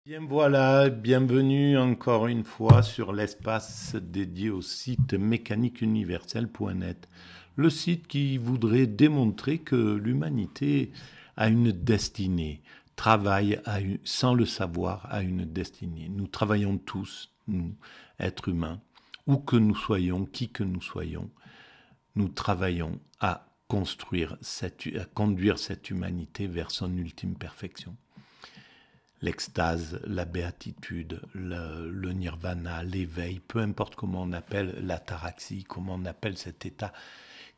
Bien voilà, bienvenue encore une fois sur l'espace dédié au site mécaniqueuniverselle.net, le site qui voudrait démontrer que l'humanité a une destinée, travaille sans le savoir à une destinée. Nous travaillons tous, nous, êtres humains, où que nous soyons, qui que nous soyons, nous travaillons à à conduire cette humanité vers son ultime perfection. L'extase, la béatitude, le nirvana, l'éveil, peu importe comment on appelle l'ataraxie, comment on appelle cet état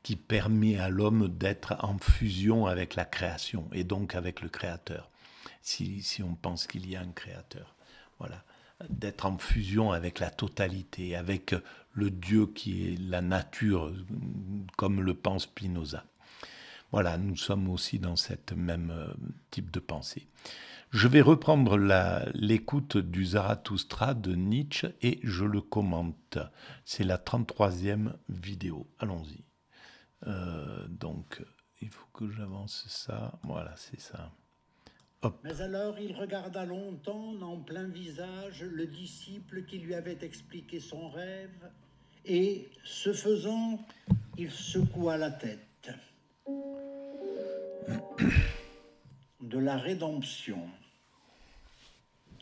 qui permet à l'homme d'être en fusion avec la création et donc avec le créateur, si on pense qu'il y a un créateur. Voilà, d'être en fusion avec la totalité, avec le Dieu qui est la nature, comme le pense Spinoza. Voilà, nous sommes aussi dans cette même type de pensée. Je vais reprendre l'écoute du Zarathustra de Nietzsche et je le commente. C'est la 33e vidéo. Allons-y. Donc, il faut que j'avance ça. Voilà, c'est ça. Hop. Mais alors il regarda longtemps en plein visage le disciple qui lui avait expliqué son rêve, et, ce faisant, il secoua la tête. De la rédemption.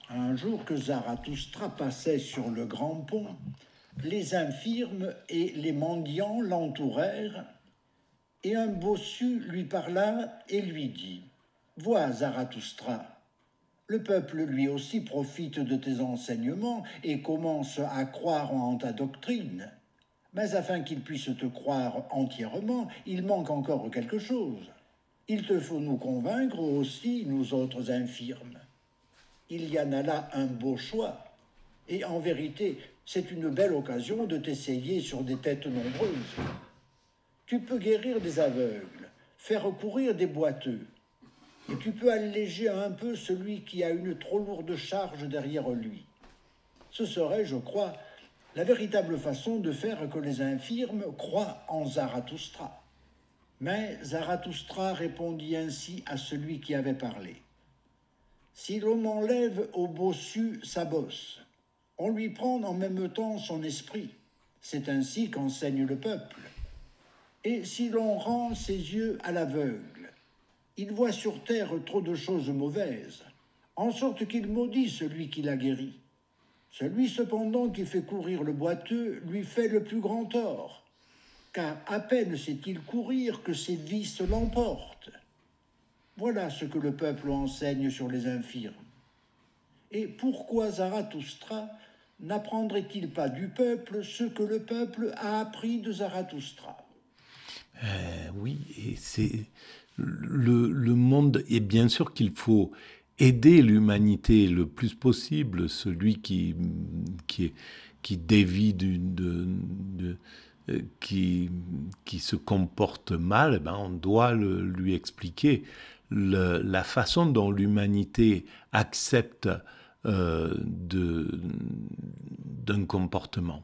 Un jour que Zarathustra passait sur le grand pont, les infirmes et les mendiants l'entourèrent, et un bossu lui parla et lui dit « Vois, Zarathustra, le peuple lui aussi profite de tes enseignements et commence à croire en ta doctrine. Mais afin qu'il puisse te croire entièrement, il manque encore quelque chose. Il te faut nous convaincre aussi, nous autres infirmes. Il y en a là un beau choix, et en vérité, c'est une belle occasion de t'essayer sur des têtes nombreuses. Tu peux guérir des aveugles, faire courir des boiteux, et tu peux alléger un peu celui qui a une trop lourde charge derrière lui. Ce serait, je crois, la véritable façon de faire que les infirmes croient en Zarathustra. Mais Zarathustra répondit ainsi à celui qui avait parlé. Si l'on enlève au bossu sa bosse, on lui prend en même temps son esprit. C'est ainsi qu'enseigne le peuple. Et si l'on rend ses yeux à l'aveugle, il voit sur terre trop de choses mauvaises, en sorte qu'il maudit celui qui l'a guéri. Celui cependant qui fait courir le boiteux lui fait le plus grand tort, car à peine sait-il courir que ses vices l'emportent. Voilà ce que le peuple enseigne sur les infirmes. Et pourquoi Zarathustra n'apprendrait-il pas du peuple ce que le peuple a appris de Zarathustra ? Oui, et c'est le monde, et bien sûr qu'il faut aider l'humanité le plus possible, celui qui dévie qui se comporte mal, ben on doit lui expliquer la façon dont l'humanité accepte d'un comportement.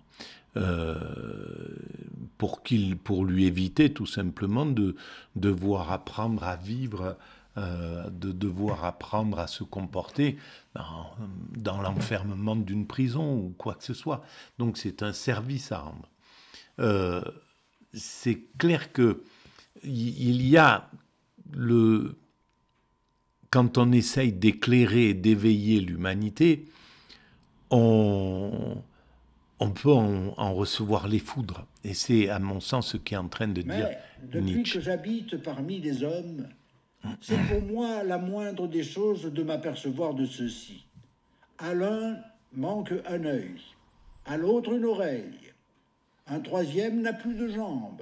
Pour lui éviter tout simplement de devoir apprendre à vivre, de devoir apprendre à se comporter dans l'enfermement d'une prison ou quoi que ce soit. Donc c'est un service à rendre. C'est clair que il y a quand on essaye d'éclairer et d'éveiller l'humanité, on peut en recevoir les foudres. Et c'est, à mon sens, ce qu'est en train de dire Nietzsche. Mais depuis que j'habite parmi les hommes, c'est pour moi la moindre des choses de m'apercevoir de ceci. À l'un manque un œil, à l'autre une oreille, un troisième n'a plus de jambes.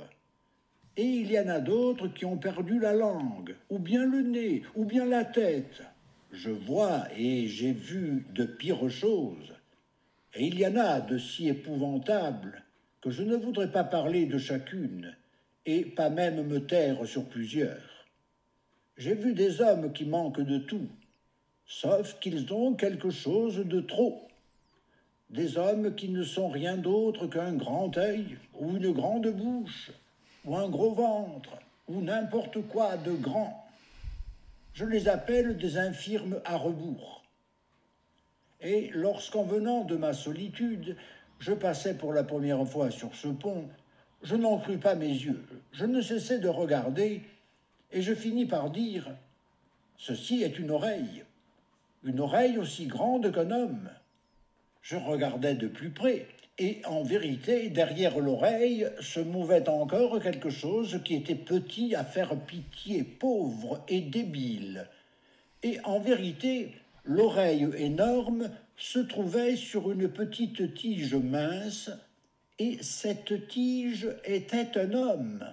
Et il y en a d'autres qui ont perdu la langue, ou bien le nez, ou bien la tête. Je vois et j'ai vu de pires choses. Et il y en a de si épouvantables que je ne voudrais pas parler de chacune, et pas même me taire sur plusieurs. J'ai vu des hommes qui manquent de tout, sauf qu'ils ont quelque chose de trop. Des hommes qui ne sont rien d'autre qu'un grand œil, ou une grande bouche, ou un gros ventre, ou n'importe quoi de grand. Je les appelle des infirmes à rebours. Et lorsqu'en venant de ma solitude, je passais pour la première fois sur ce pont, je n'en crus pas mes yeux. Je ne cessais de regarder, et je finis par dire « Ceci est une oreille aussi grande qu'un homme. » Je regardais de plus près, et en vérité, derrière l'oreille se mouvait encore quelque chose qui était petit à faire pitié, pauvre et débile. Et en vérité, l'oreille énorme se trouvait sur une petite tige mince, et cette tige était un homme.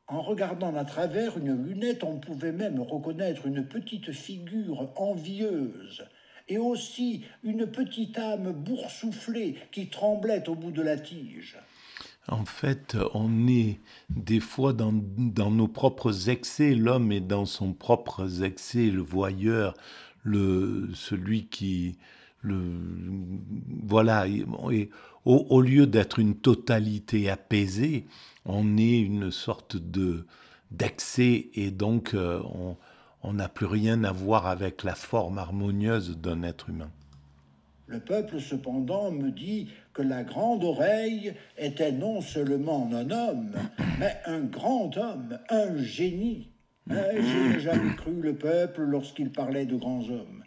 En regardant à travers une lunette, on pouvait même reconnaître une petite figure envieuse, et aussi une petite âme boursouflée qui tremblait au bout de la tige. En fait, on est des fois dans nos propres excès. L'homme est dans son propre excès, le voyeur, celui qui... Voilà, et au lieu d'être une totalité apaisée, on est une sorte d'excès et donc on n'a plus rien à voir avec la forme harmonieuse d'un être humain. Le peuple, cependant, me dit que la grande oreille était non seulement un homme, mais un grand homme, un génie. Je n'ai jamais cru le peuple lorsqu'il parlait de grands hommes.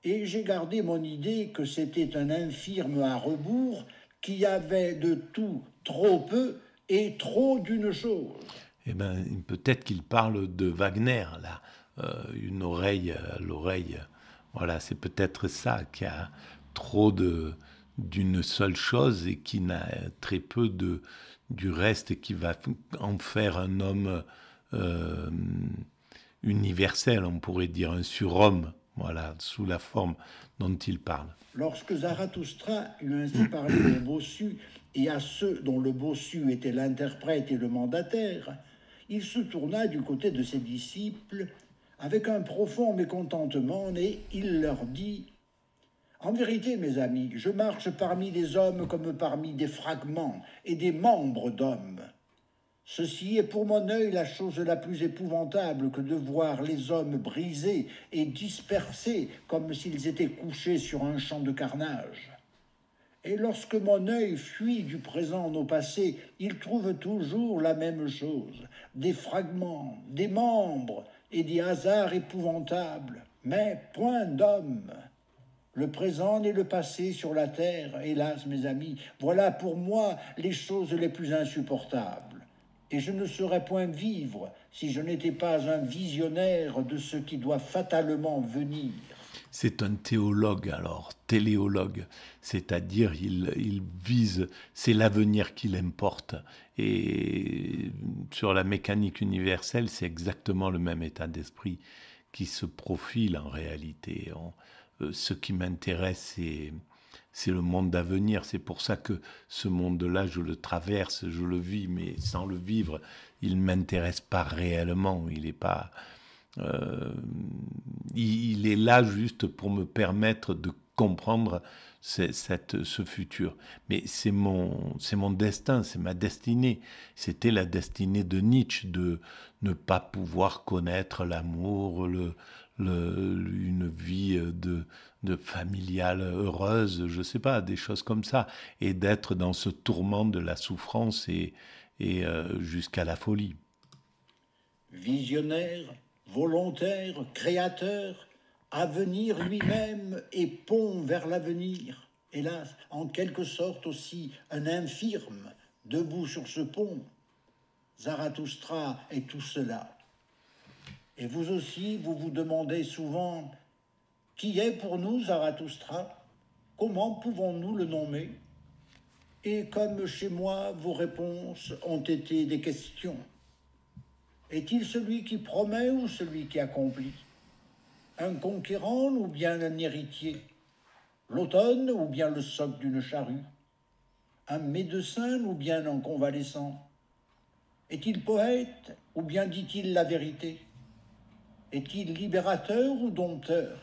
Et j'ai gardé mon idée que c'était un infirme à rebours qui avait de tout trop peu et trop d'une chose. Eh bien, peut-être qu'il parle de Wagner, là. Une oreille, l'oreille, voilà, c'est peut-être ça, qui a trop d'une seule chose et qui n'a très peu du reste et qui va en faire un homme universel, on pourrait dire, un surhomme, voilà, sous la forme dont il parle. Lorsque Zarathustra eut ainsi parlé au bossu et à ceux dont le bossu était l'interprète et le mandataire, il se tourna du côté de ses disciples avec un profond mécontentement et il leur dit « En vérité, mes amis, je marche parmi les hommes comme parmi des fragments et des membres d'hommes. Ceci est pour mon œil la chose la plus épouvantable que de voir les hommes brisés et dispersés comme s'ils étaient couchés sur un champ de carnage. Et lorsque mon œil fuit du présent au passé, il trouve toujours la même chose, des fragments, des membres et des hasards épouvantables, mais point d'homme. Le présent et le passé sur la terre, hélas, mes amis, voilà pour moi les choses les plus insupportables. Et je ne saurais point vivre si je n'étais pas un visionnaire de ce qui doit fatalement venir. » C'est un théologue alors, téléologue, c'est-à-dire il vise, c'est l'avenir qui l'importe. Et sur la mécanique universelle, c'est exactement le même état d'esprit qui se profile en réalité. Ce qui m'intéresse, c'est le monde d'avenir. C'est pour ça que ce monde-là, je le traverse, je le vis, mais sans le vivre, il ne m'intéresse pas réellement. Il n'est pas... il est là juste pour me permettre de comprendre ce futur. Mais c'est mon destin, c'est ma destinée. C'était la destinée de Nietzsche, de ne pas pouvoir connaître l'amour, une vie de familiale heureuse, je sais pas, des choses comme ça, et d'être dans ce tourment de la souffrance et jusqu'à la folie. Visionnaire, volontaire, créateur, avenir lui-même et pont vers l'avenir. Hélas, en quelque sorte aussi un infirme, debout sur ce pont. Zarathustra est tout cela. Et vous aussi, vous vous demandez souvent, qui est pour nous Zarathustra? Comment pouvons-nous le nommer? Et comme chez moi, vos réponses ont été des questions. Est-il celui qui promet ou celui qui accomplit? Un conquérant ou bien un héritier? L'automne ou bien le soc d'une charrue? Un médecin ou bien un convalescent? Est-il poète ou bien dit-il la vérité? Est-il libérateur ou dompteur?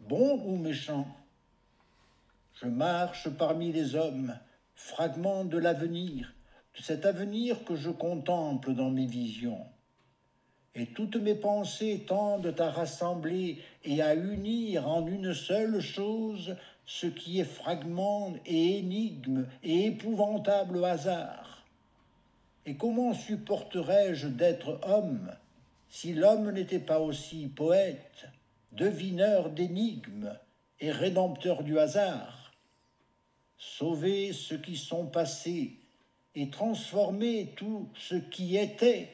Bon ou méchant? Je marche parmi les hommes, fragment de l'avenir, de cet avenir que je contemple dans mes visions. et toutes mes pensées tendent à rassembler et à unir en une seule chose ce qui est fragment et énigme et épouvantable hasard. Et comment supporterais-je d'être homme si l'homme n'était pas aussi poète, devineur d'énigmes et rédempteur du hasard? Sauver ceux qui sont passés et transformer tout ce qui était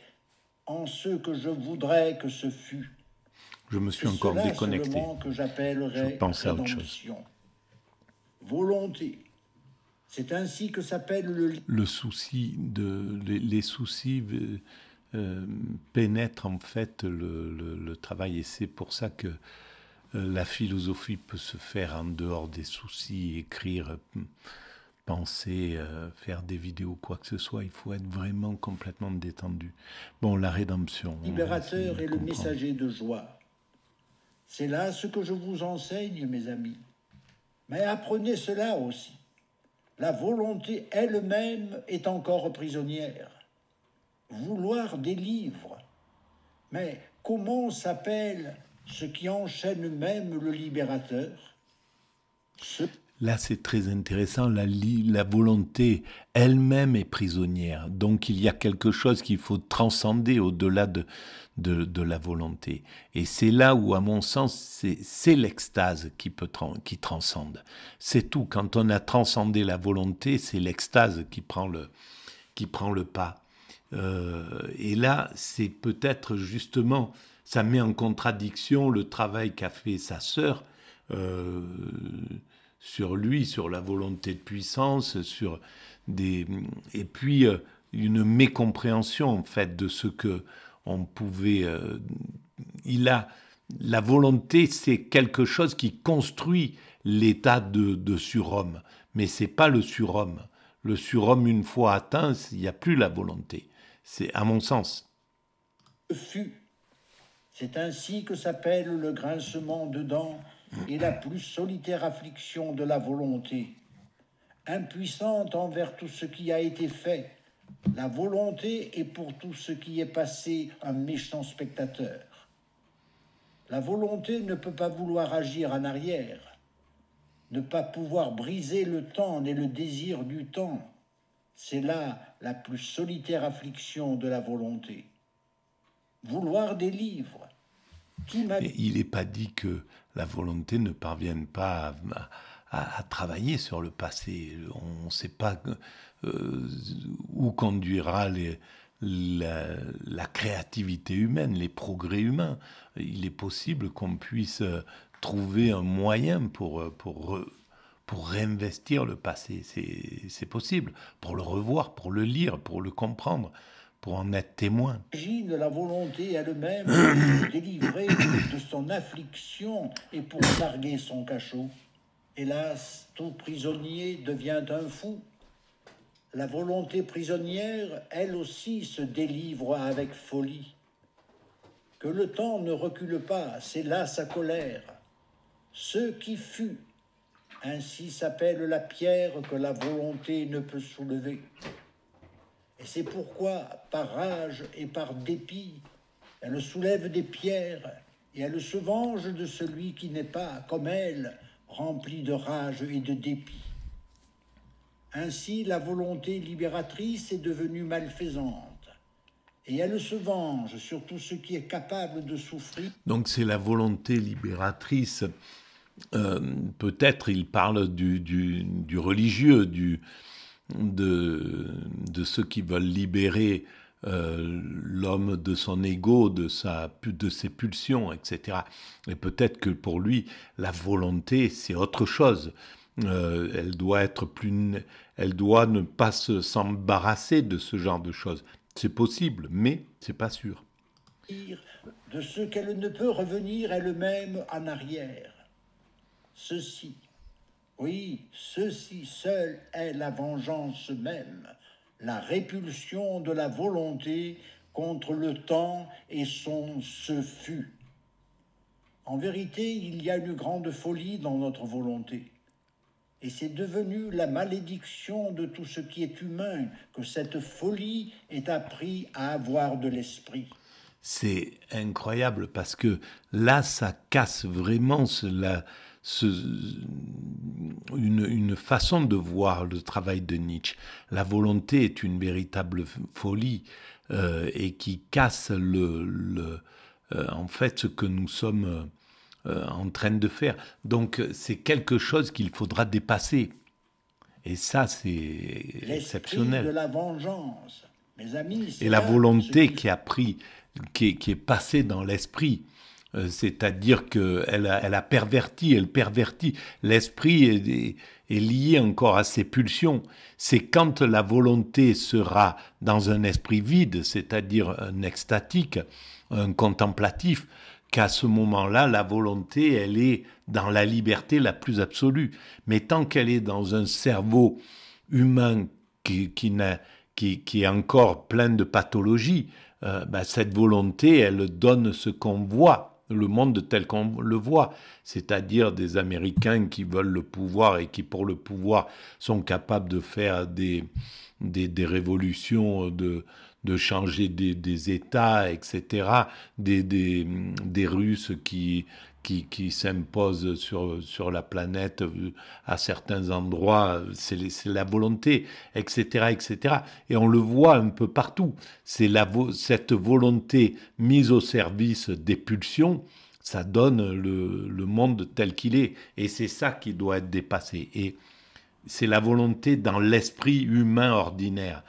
en ce que je voudrais que ce fût. Je me suis C'est encore cela déconnecté. seulement que Je j'appellerais pensais à autre chose. rédemption. Volonté. C'est ainsi que s'appelle le souci les soucis pénètrent en fait le travail, et c'est pour ça que la philosophie peut se faire en dehors des soucis, écrire, penser, faire des vidéos, quoi que ce soit. Il faut être vraiment complètement détendu. Bon, la rédemption. libérateur et le messager de joie. C'est là ce que je vous enseigne, mes amis. Mais apprenez cela aussi. La volonté elle-même est encore prisonnière. Vouloir des livres. Mais comment s'appelle ce qui enchaîne même le libérateur? Là, c'est très intéressant. La volonté elle-même est prisonnière. Donc, il y a quelque chose qu'il faut transcender au-delà de la volonté. Et c'est là où, à mon sens, c'est l'extase qui transcende. C'est tout. Quand on a transcendé la volonté, c'est l'extase qui prend le pas. Et là, c'est peut-être justement, ça met en contradiction le travail qu'a fait sa sœur, sur lui, sur la volonté de puissance, et puis une mécompréhension en fait de ce que on pouvait. La volonté, c'est quelque chose qui construit l'état de surhomme, mais c'est pas le surhomme. Le surhomme, une fois atteint, il n'y a plus la volonté. C'est à mon sens. C'est ainsi que s'appelle le grincement de dents et la plus solitaire affliction de la volonté. Impuissante envers tout ce qui a été fait, la volonté est pour tout ce qui est passé un méchant spectateur. La volonté ne peut pas vouloir agir en arrière, ne pas pouvoir briser le temps ni le désir du temps. C'est là la plus solitaire affliction de la volonté. Vouloir des livres. Mais il n'est pas dit que la volonté ne parvienne pas à travailler sur le passé. On ne sait pas où conduira la créativité humaine, les progrès humains. Il est possible qu'on puisse trouver un moyen pour réinvestir le passé. C'est possible, pour le revoir, pour le lire, pour le comprendre, pour en être témoin. Imagine la volonté elle-même de se délivrer de son affliction et pour larguer son cachot. Hélas, tout prisonnier devient un fou. La volonté prisonnière, elle aussi, se délivre avec folie. Que le temps ne recule pas, c'est là sa colère. Ce qui fut, ainsi s'appelle la pierre que la volonté ne peut soulever. Et c'est pourquoi, par rage et par dépit, elle soulève des pierres et elle se venge de celui qui n'est pas, comme elle, rempli de rage et de dépit. Ainsi, la volonté libératrice est devenue malfaisante, et elle se venge sur tout ce qui est capable de souffrir. Donc c'est la volonté libératrice. Peut-être il parle du religieux, de ceux qui veulent libérer l'homme de son ego, de ses pulsions, etc. Et peut-être que pour lui, la volonté, c'est autre chose. Elle doit ne pas s'embarrasser de ce genre de choses. C'est possible, mais c'est pas sûr. De ce qu'elle ne peut revenir elle-même en arrière. Ceci, oui, ceci seul est la vengeance même, la répulsion de la volonté contre le temps et son ce fut. En vérité, il y a une grande folie dans notre volonté. Et c'est devenu la malédiction de tout ce qui est humain que cette folie est appris à avoir de l'esprit. C'est incroyable parce que là, ça casse vraiment une façon de voir le travail de Nietzsche. La volonté est une véritable folie et qui casse en fait ce que nous sommes en train de faire. Donc c'est quelque chose qu'il faudra dépasser. Et ça, c'est exceptionnel. L'esprit de la vengeance, mes amis. Et la volonté qui est passée dans l'esprit, c'est-à-dire qu'elle elle pervertit. L'esprit est lié encore à ses pulsions. C'est quand la volonté sera dans un esprit vide, c'est-à-dire un extatique, un contemplatif, qu'à ce moment-là, la volonté, elle est dans la liberté la plus absolue. Mais tant qu'elle est dans un cerveau humain qui est encore plein de pathologies, cette volonté, elle donne ce qu'on voit, le monde tel qu'on le voit, c'est-à-dire des Américains qui veulent le pouvoir et qui, pour le pouvoir, sont capables de faire des révolutions, de changer des États, etc., des Russes qui s'imposent sur la planète à certains endroits, c'est la volonté, etc., etc. Et on le voit un peu partout. C'est cette volonté mise au service des pulsions, ça donne le monde tel qu'il est. Et c'est ça qui doit être dépassé. Et c'est la volonté dans l'esprit humain ordinaire.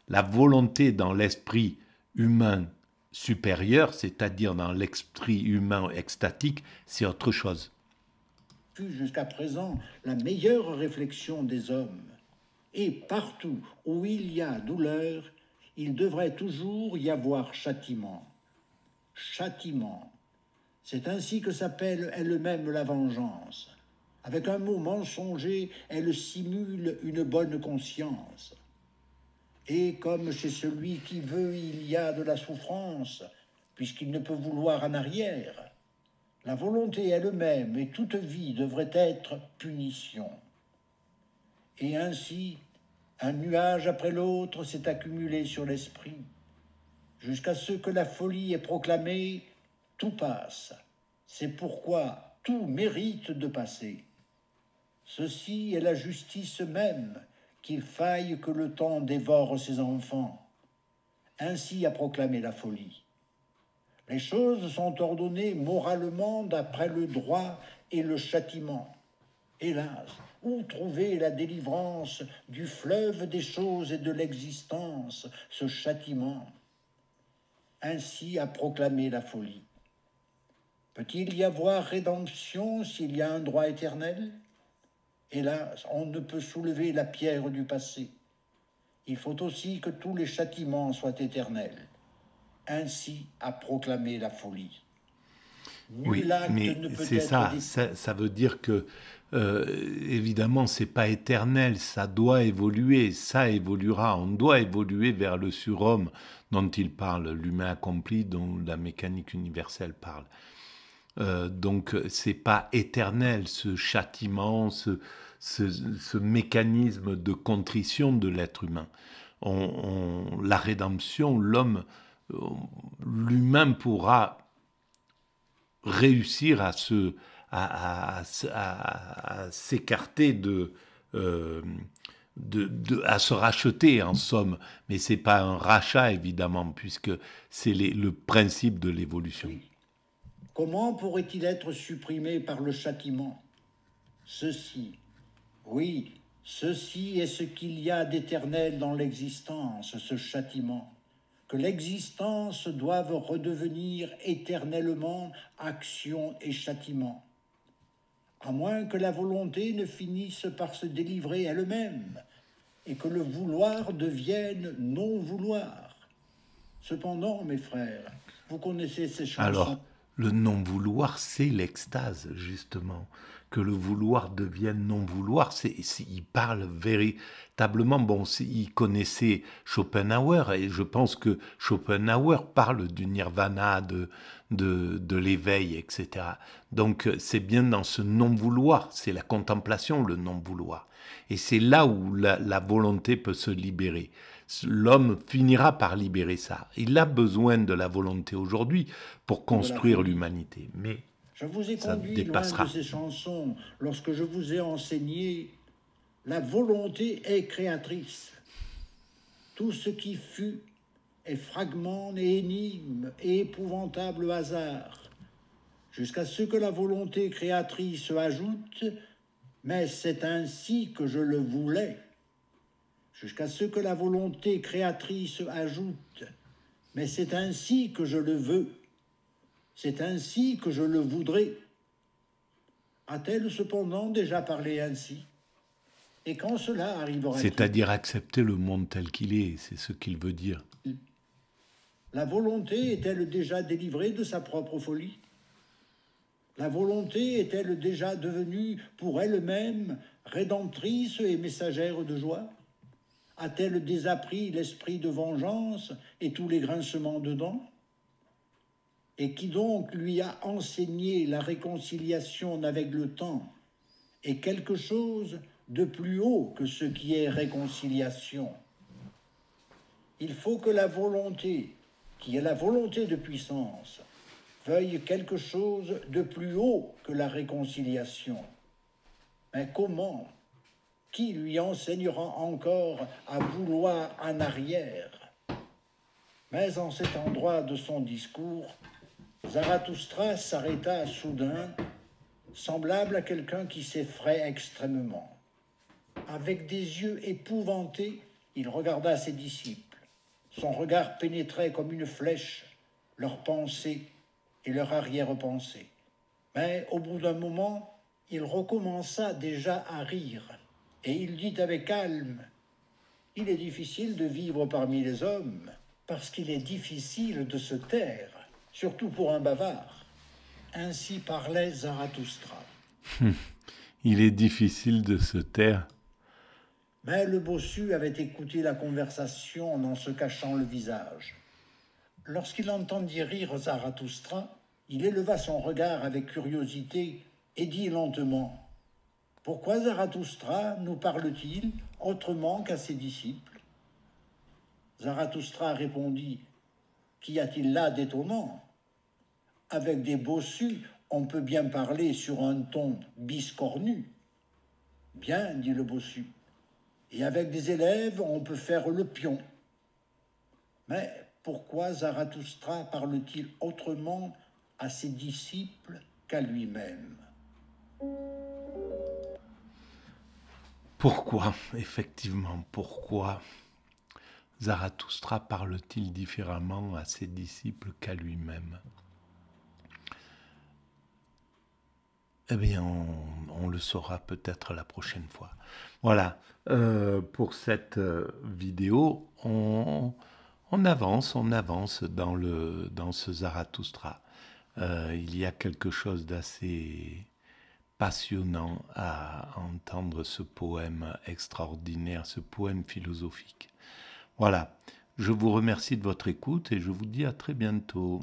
La volonté dans l'esprit humain supérieur, c'est-à-dire dans l'esprit humain extatique, c'est autre chose. Jusqu'à présent, la meilleure réflexion des hommes. Et partout où il y a douleur, il devrait toujours y avoir châtiment. Châtiment. C'est ainsi que s'appelle elle-même la vengeance. Avec un mot mensonger, elle simule une bonne conscience. Et comme chez celui qui veut il y a de la souffrance, puisqu'il ne peut vouloir en arrière, la volonté elle-même et toute vie devrait être punition. Et ainsi, un nuage après l'autre s'est accumulé sur l'esprit, jusqu'à ce que la folie ait proclamé « tout passe ». C'est pourquoi tout mérite de passer. Ceci est la justice même, qu'il faille que le temps dévore ses enfants. Ainsi a proclamé la folie. Les choses sont ordonnées moralement d'après le droit et le châtiment. Hélas, où trouver la délivrance du fleuve des choses et de l'existence, ce châtiment? Ainsi a proclamé la folie. Peut-il y avoir rédemption s'il y a un droit éternel? Hélas, on ne peut soulever la pierre du passé. Il faut aussi que tous les châtiments soient éternels. Ainsi a proclamé la folie. Oui, mais c'est ça. Ça veut dire que, évidemment, c'est pas éternel. Ça doit évoluer. Ça évoluera. On doit évoluer vers le surhomme dont il parle, l'humain accompli, dont la mécanique universelle parle. Donc, c'est pas éternel, ce châtiment, ce mécanisme de contrition de l'être humain. La rédemption, l'humain pourra réussir à s'écarter à se racheter en somme, mais c'est pas un rachat évidemment, puisque c'est le principe de l'évolution. Oui. Comment pourrait-il être supprimé par le châtiment? Ceci, oui, ceci est ce qu'il y a d'éternel dans l'existence, ce châtiment, que l'existence doive redevenir éternellement action et châtiment, à moins que la volonté ne finisse par se délivrer elle-même et que le vouloir devienne non-vouloir. Cependant, mes frères, vous connaissez ces chansons. Alors, le non-vouloir, c'est l'extase, justement. Que le vouloir devienne non-vouloir, il parle véritablement, il connaissait Schopenhauer, et je pense que Schopenhauer parle du nirvana, de l'éveil, etc. Donc, c'est bien dans ce non-vouloir, c'est la contemplation, le non-vouloir. Et c'est là où la volonté peut se libérer. L'homme finira par libérer ça. Il a besoin de la volonté aujourd'hui pour construire l'humanité. Mais je vous ai ça conduit dépassera. loin de ces chansons lorsque je vous ai enseigné la volonté est créatrice. Tout ce qui fut est fragment et énigme et épouvantable hasard, jusqu'à ce que la volonté créatrice ajoute « mais c'est ainsi que je le voulais », jusqu'à ce que la volonté créatrice ajoute « mais c'est ainsi que je le veux ». C'est ainsi que je le voudrais. A-t-elle cependant déjà parlé ainsi? Et quand cela arrivera-t-il? C'est-à-dire accepter le monde tel qu'il est, c'est ce qu'il veut dire. La volonté est-elle déjà délivrée de sa propre folie? La volonté est-elle déjà devenue pour elle-même rédemptrice et messagère de joie? A-t-elle désappris l'esprit de vengeance et tous les grincements de dents? Et qui donc lui a enseigné la réconciliation avec le temps est quelque chose de plus haut que ce qui est réconciliation. Il faut que la volonté, qui est la volonté de puissance, veuille quelque chose de plus haut que la réconciliation. Mais comment? Qui lui enseignera encore à vouloir en arrière? Mais en cet endroit de son discours, Zarathustra s'arrêta soudain, semblable à quelqu'un qui s'effraie extrêmement. Avec des yeux épouvantés, il regarda ses disciples. Son regard pénétrait comme une flèche leurs pensées et leur arrière-pensée. Mais au bout d'un moment, il recommença déjà à rire, et il dit avec calme « Il est difficile de vivre parmi les hommes, parce qu'il est difficile de se taire. Surtout pour un bavard. » Ainsi parlait Zarathustra. Il est difficile de se taire. Mais le bossu avait écouté la conversation en se cachant le visage. Lorsqu'il entendit rire Zarathustra, il éleva son regard avec curiosité et dit lentement « Pourquoi Zarathustra nous parle-t-il autrement qu'à ses disciples ?» Zarathustra répondit « Qu'y a-t-il là d'étonnant ? Avec des bossus, on peut bien parler sur un ton biscornu. » « Bien, dit le bossu, et avec des élèves, on peut faire le pion. » Mais pourquoi Zarathustra parle-t-il autrement à ses disciples qu'à lui-même? Pourquoi, effectivement, pourquoi Zarathustra parle-t-il différemment à ses disciples qu'à lui-même? Eh bien, on le saura peut-être la prochaine fois. Voilà, pour cette vidéo, on avance dans ce Zarathustra. Il y a quelque chose d'assez passionnant à entendre ce poème extraordinaire, ce poème philosophique. Voilà, je vous remercie de votre écoute et je vous dis à très bientôt.